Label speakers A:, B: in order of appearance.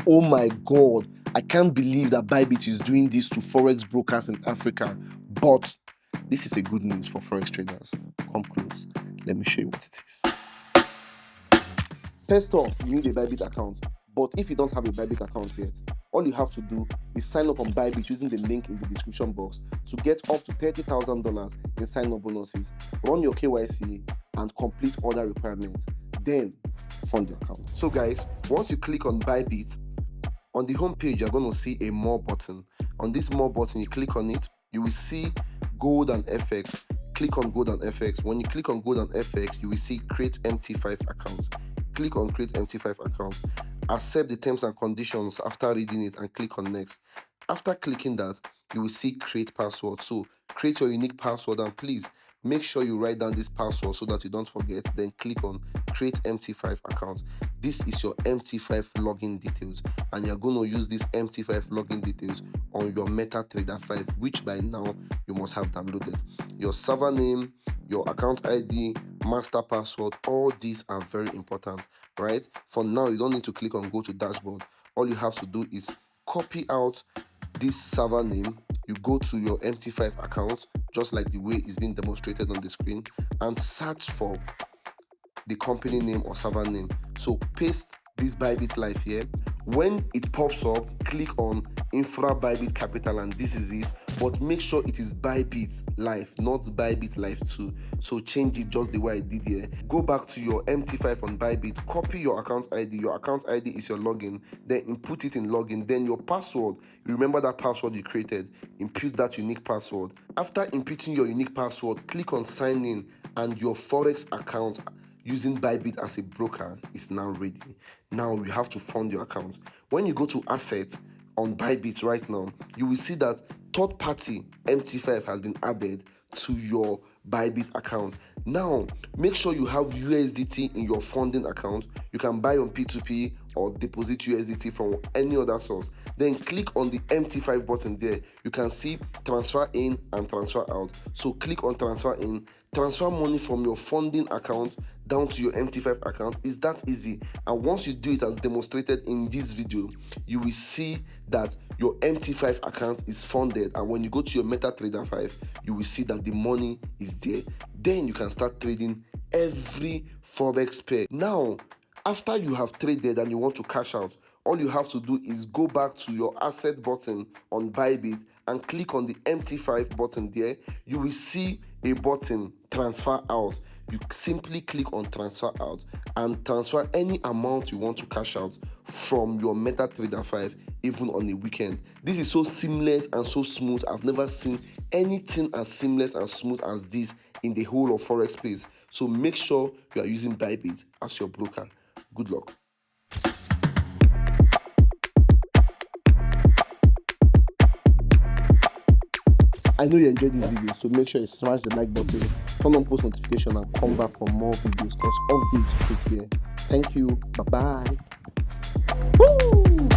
A: Oh my God, I can't believe that Bybit is doing this to Forex brokers in Africa. But this is a good news for Forex traders. Come close. Let me show you what it is. First off, you need a Bybit account. But if you don't have a Bybit account yet, all you have to do is sign up on Bybit using the link in the description box to get up to $30,000 in sign-up bonuses, run your KYC, and complete other requirements. Then fund your account. So guys, once you click on Bybit, on the home page, you're going to see a more button. On this more button, you click on it, you will see Gold and FX. Click on Gold and FX. When you click on Gold and FX, you will see Create MT5 account. Click on Create MT5 account. Accept the terms and conditions after reading it and click on Next. After clicking that, you will see Create Password. So create your unique password and please make sure you write down this password so that you don't forget. Then click on Create MT5 account. This is your MT5 login details, and you're going to use this MT5 login details on your MetaTrader 5, which by now you must have downloaded. Your server name, your account ID, master password, all these are very important, right? For now, you don't need to click on Go to Dashboard. All you have to do is copy out this server name. You go to your MT5 account, just like the way it's being demonstrated on the screen, and search for the company name or server name. So paste this Bybit Live here. When it pops up, click on Infra Bybit Capital, and this is it. But make sure it is Bybit Live, not Bybit Live 2. So change it just the way I did here. Go back to your MT5 on Bybit, copy your account ID. Your account ID is your login. Then input it in login. Then your password, you remember that password you created, input that unique password. After inputting your unique password, click on Sign In, and your Forex account using Bybit as a broker is now ready. Now you have to fund your account. When you go to Assets on Bybit right now, you will see that third-party MT5 has been added to your Bybit account. Now, make sure you have USDT in your funding account. You can buy on P2P or deposit USDT from any other source. Then click on the MT5 button there. You can see transfer in and transfer out. So click on transfer in. Transfer money from your funding account down to your MT5 account. Is that easy? And once you do it as demonstrated in this video, you will see that your MT5 account is funded, and when you go to your MetaTrader 5, you will see that the money is there. Then you can start trading every Forex pair. Now, after you have traded and you want to cash out, all you have to do is go back to your asset button on Bybit and click on the MT5 button there. You will see a button, transfer out. You simply click on transfer out and transfer any amount you want to cash out from your MetaTrader 5, even on a weekend. This is so seamless and so smooth. I've never seen anything as seamless and smooth as this in the whole of Forex space. So make sure you are using Bybit as your broker. Good luck. I know you enjoyed this video, so make sure you smash the like button, turn on post notification, and come back for more videos because updates straight here. Thank you. Bye-bye. Woo!